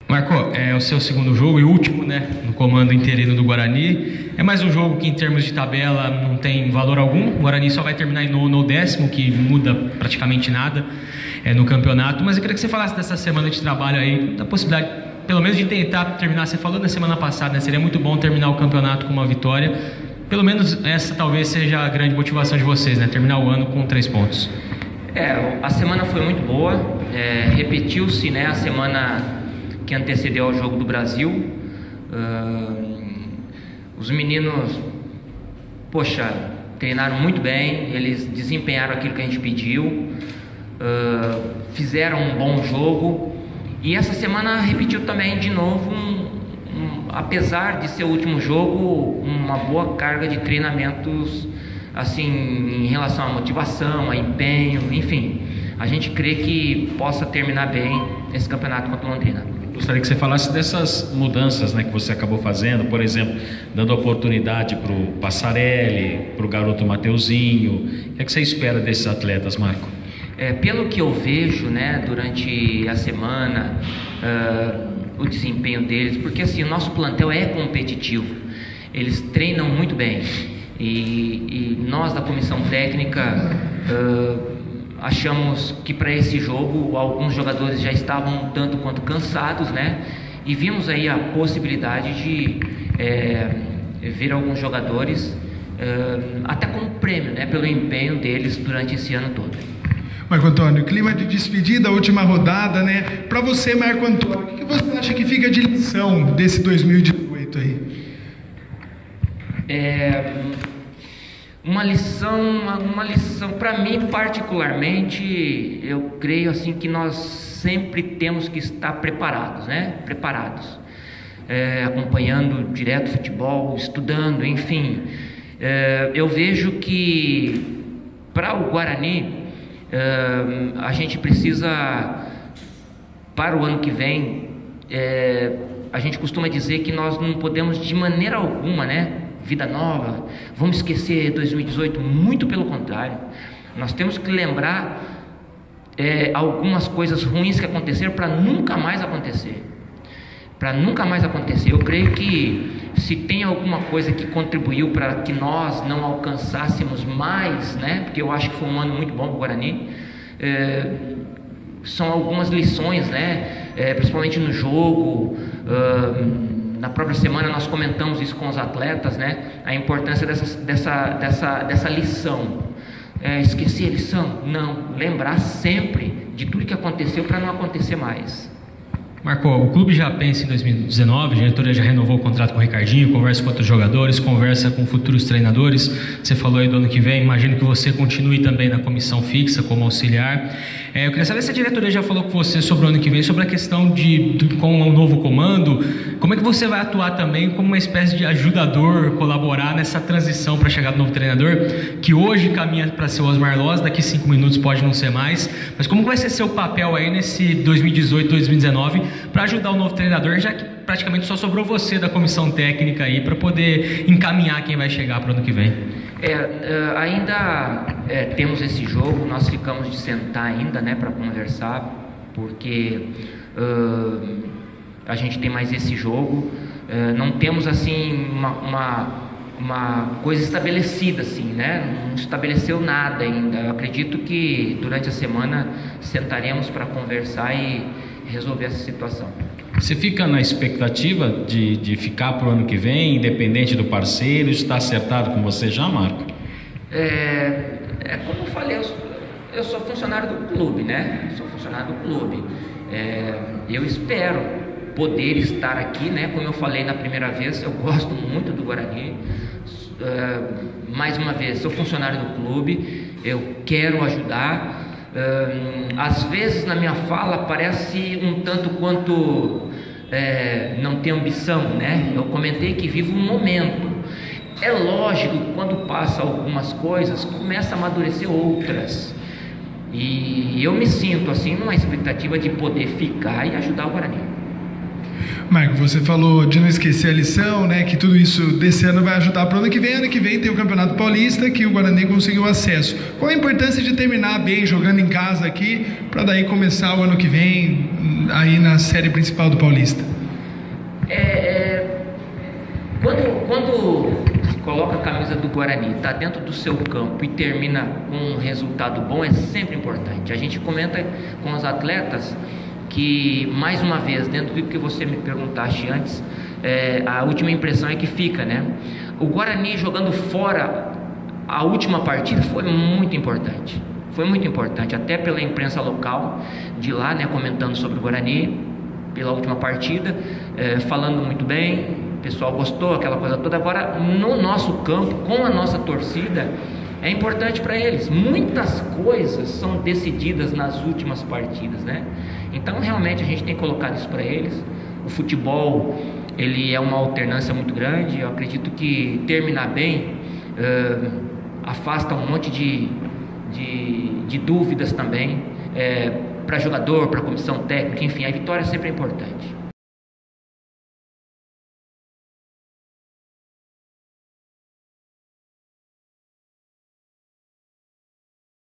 Marco, é o seu segundo jogo e último, né, no comando interino do Guarani. É mais um jogo que, em termos de tabela, não tem valor algum. O Guarani só vai terminar em nono ou décimo, que muda praticamente nada no campeonato. Mas eu queria que você falasse dessa semana de trabalho aí, da possibilidade, pelo menos, de tentar terminar. Você falou na semana passada, né, seria muito bom terminar o campeonato com uma vitória. Pelo menos essa talvez seja a grande motivação de vocês, né, terminar o ano com 3 pontos. A semana foi muito boa. Repetiu-se, né, a semana que antecedeu ao Jogo do Brasil. Os meninos, treinaram muito bem, eles desempenharam aquilo que a gente pediu, fizeram um bom jogo, e essa semana repetiu também de novo, apesar de ser o último jogo, uma boa carga de treinamentos, assim, em relação à motivação, a empenho, enfim, a gente crê que possa terminar bem esse campeonato contra o Londrina. Gostaria que você falasse dessas mudanças, né, que você acabou fazendo, por exemplo, dando oportunidade para o Passarelli, para o garoto Mateuzinho. O que é que você espera desses atletas, Marco? Pelo que eu vejo, né, durante a semana, o desempenho deles, porque assim, o nosso plantel é competitivo, eles treinam muito bem, e nós da comissão técnica achamos que para esse jogo alguns jogadores já estavam um tanto quanto cansados, né? E vimos aí a possibilidade de ver alguns jogadores até como prêmio, né? Pelo empenho deles durante esse ano todo. Marco Antônio, clima de despedida, última rodada, né? Para você, Marco Antônio, o que você acha que fica de lição desse 2018 aí? Uma lição para mim particularmente, eu creio assim que nós sempre temos que estar preparados, né? Acompanhando direto o futebol, estudando, enfim. Eu vejo que para o Guarani a gente precisa, para o ano que vem, a gente costuma dizer que nós não podemos de maneira alguma, né? Vida nova, vamos esquecer 2018, muito pelo contrário, nós temos que lembrar algumas coisas ruins que aconteceram para nunca mais acontecer, eu creio que se tem alguma coisa que contribuiu para que nós não alcançássemos mais, né, porque eu acho que foi um ano muito bom para o Guarani, são algumas lições, né, principalmente no jogo. Na própria semana nós comentamos isso com os atletas, né? A importância dessa lição. Esquecer a lição? Não. Lembrar sempre de tudo que aconteceu para não acontecer mais. Marco, o clube já pensa em 2019, a diretoria já renovou o contrato com o Ricardinho, conversa com outros jogadores, conversa com futuros treinadores. Você falou aí do ano que vem, imagino que você continue também na comissão fixa como auxiliar. Eu queria saber se a diretoria já falou com você sobre o ano que vem, sobre a questão com o novo comando, como é que você vai atuar também como uma espécie de ajudador, colaborar nessa transição para chegar do novo treinador, que hoje caminha para ser o Osmar Loz, daqui 5 minutos pode não ser mais, mas como vai ser seu papel aí nesse 2018, 2019, para ajudar o novo treinador, já que praticamente só sobrou você da comissão técnica aí para poder encaminhar quem vai chegar para o ano que vem? Ainda temos esse jogo, nós ficamos de sentar ainda, né, para conversar, porque a gente tem mais esse jogo, não temos assim uma coisa estabelecida, assim, né? Não estabeleceu nada ainda. Eu acredito que durante a semana sentaremos para conversar e resolver essa situação. Você fica na expectativa de ficar para o ano que vem, independente do parceiro? Está acertado com você já, Marco? Como eu falei, eu sou funcionário do clube, né? Eu espero poder estar aqui, né? Como eu falei na primeira vez, eu gosto muito do Guarani. Mais uma vez, sou funcionário do clube, eu quero ajudar. Às vezes na minha fala parece um tanto quanto não ter ambição, né? Eu comentei que vivo um momento. É lógico que quando passa algumas coisas começa a amadurecer outras, e eu me sinto assim numa expectativa de poder ficar e ajudar o Guarani. Marco, você falou de não esquecer a lição, né? Que tudo isso desse ano vai ajudar para o ano que vem. Ano que vem tem o Campeonato Paulista, que o Guarani conseguiu acesso. Qual a importância de terminar bem jogando em casa aqui, para daí começar o ano que vem aí na série principal do Paulista? Quando coloca a camisa do Guarani, está dentro do seu campo e termina com um resultado bom, é sempre importante. A gente comenta com os atletas que, mais uma vez, dentro do que você me perguntaste antes, a última impressão é que fica, né? O Guarani jogando fora a última partida foi muito importante. Foi muito importante, até pela imprensa local de lá, né, comentando sobre o Guarani, pela última partida, falando muito bem, o pessoal gostou, aquela coisa toda. Agora, no nosso campo, com a nossa torcida, é importante para eles. Muitas coisas são decididas nas últimas partidas, né? Então, realmente, a gente tem colocado isso para eles. O futebol, ele é uma alternância muito grande. Eu acredito que terminar bem afasta um monte de dúvidas também, para jogador, para comissão técnica, enfim, a vitória sempre é importante.